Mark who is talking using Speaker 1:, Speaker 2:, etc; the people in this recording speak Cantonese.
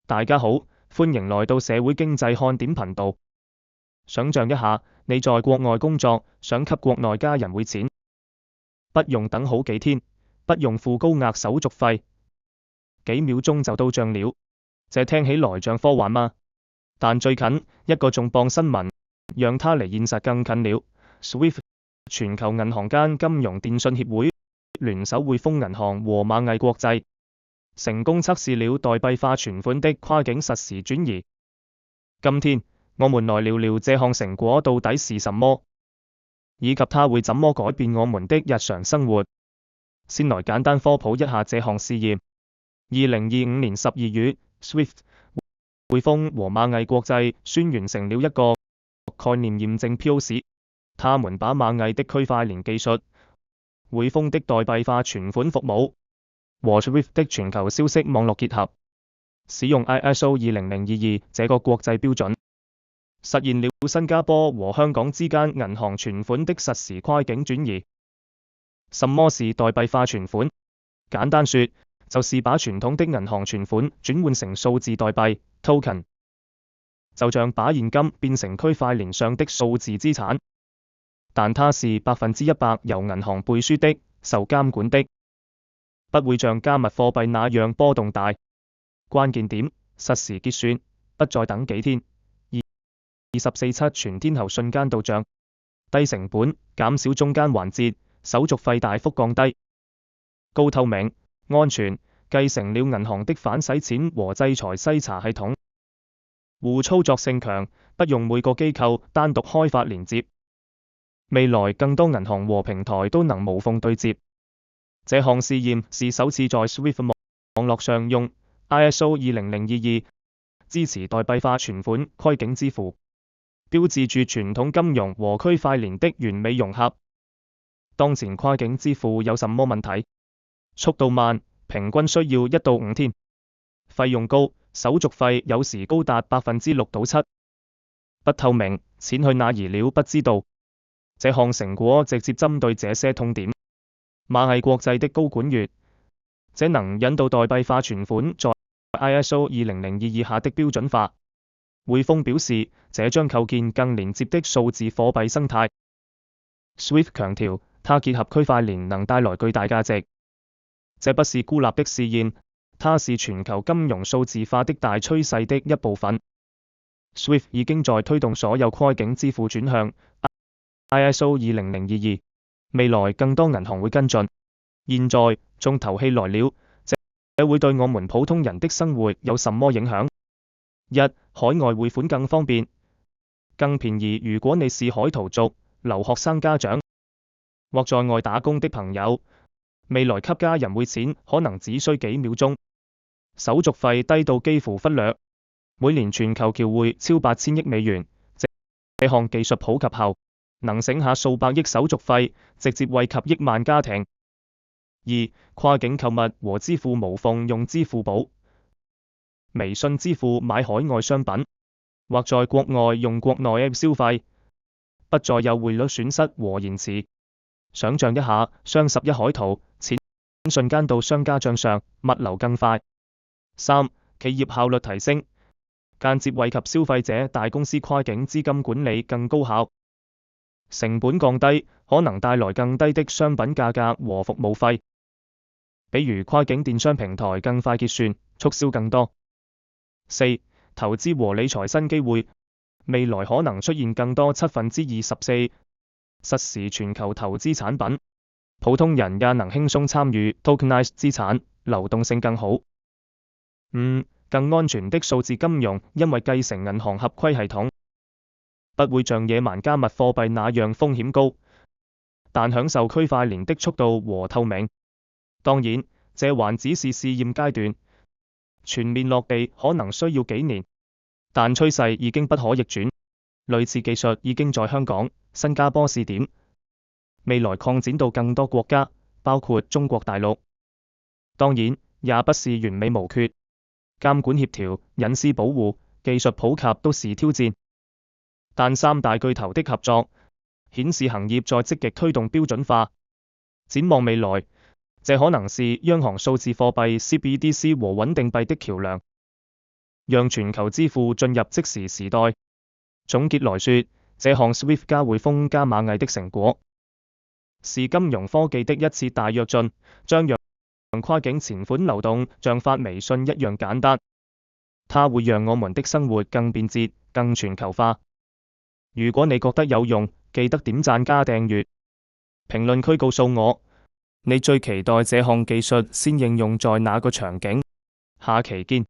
Speaker 1: 大家好，歡迎來到社會經濟看點頻道。想象一下，你在國外工作，想給國內家人匯錢，不用等好幾天，不用付高額手續費，幾秒鐘就到賬了。這聽起來像科幻嗎？但最近一個重磅新聞，讓它離現實更近了。SWIFT 全球銀行間金融電訊協會聯手匯豐銀行和螞蟻國際，成功測試了代幣化存款的跨境實時轉移。今天我們來聊聊這項成果到底是什麼，以及它會怎麼改變我們的日常生活。先來簡單科普一下這項試驗。2025年12月，SWIFT 匯豐和螞蟻國際宣完成了一個概念驗證 POC， 他們把螞蟻的區塊鏈技術、匯豐的代幣化存款服務和 SWIFT 的全球消息網絡結合，使用 ISO 20022這個國際標準，實現了新加坡和香港之間銀行存款的實時跨境轉移。什麼是代幣化存款？簡單說，就是把傳統的銀行存款轉換成數字代幣 token， 就像把現金變成區塊鏈上的數字資產，但它是100%由銀行背書的、受監管的，不會像加密貨幣那樣波動大。關鍵點，實時結算，不再等幾天，24/7全天候瞬間到帳，低成本，減少中間環節，手續費大幅降低，高透明、安全，繼承了銀行的反洗錢和制裁篩查系統，互操作性強，不用每個機構單獨開發連接。未來更多銀行和平台都能無縫對接。這項試驗是首次在 SWIFT 網絡上用 ISO 20022支持代幣化存款跨境支付，標誌住傳統金融和區塊鏈的完美融合。當前跨境支付有什麼問題？速度慢，平均需要1到5天；費用高，手續費有時高達6%到7%；不透明，錢去哪兒了不知道。這項成果直接針對這些痛點。螞蟻國際的高管月，這能引導代幣化存款在 ISO 20022下的標準化。匯豐表示，這將構建更連接的數字貨幣生態。SWIFT 強調，它結合區塊鏈能帶來巨大價值。這不是孤立的試驗，它是全球金融數字化的大趨勢的一部分。SWIFT 已經在推動所有跨境支付轉向 ISO 20022，未來更多銀行會跟進。現在重頭戲來了，這會對我們普通人的生活有什麼影響？1. 海外匯款更方便、更便宜。如果你是海淘族、留學生家長或在外打工的朋友，未來給家人匯錢可能只需幾秒鐘，手續費低到幾乎忽略。每年全球僑匯超8000億美元，這項技術普及後，能省下數百億手續費，直接惠及億萬家庭。2. 跨境購物和支付無縫用支付寶、微信支付買海外商品，或在國外用國內 App 消費，不再有匯率損失和延遲。想象一下，雙11海淘，錢瞬間到商家賬上，物流更快。3. 企業效率提升，間接惠及消費者。大公司跨境資金管理更高效，成本降低，可能帶來更低的商品價格和服務費。比如跨境電商平台更快結算，促銷更多。4. 投資和理財新機會，未來可能出現更多24/7實時全球投資產品，普通人也能輕鬆參與 tokenized 資產，流動性更好。5. 更安全的數字金融，因為繼承銀行合規系統，不會像野蠻加密貨幣那樣風險高，但享受區塊鏈的速度和透明。當然，這還只是試驗階段，全面落地可能需要幾年，但趨勢已經不可逆轉。類似技術已經在香港、新加坡試點，未來擴展到更多國家，包括中國大陸。當然，也不是完美無缺，監管協調、隱私保護、技術普及都是挑戰。但三大巨頭的合作，顯示行業在積極推動標準化。展望未來，這可能是央行數字貨幣 CBDC 和穩定幣的橋樑。讓全球支付進入即時時代。總結來說，這項 SWIFT 加匯豐加螞蟻的成果，是金融科技的一次大躍進，將讓跨境錢款流動像發微信一樣簡單。它會讓我們的生活更便捷、更全球化。如果你覺得有用，記得點讚加訂閱。評論區告訴我，你最期待這項技術先應用在哪個場景？下期見。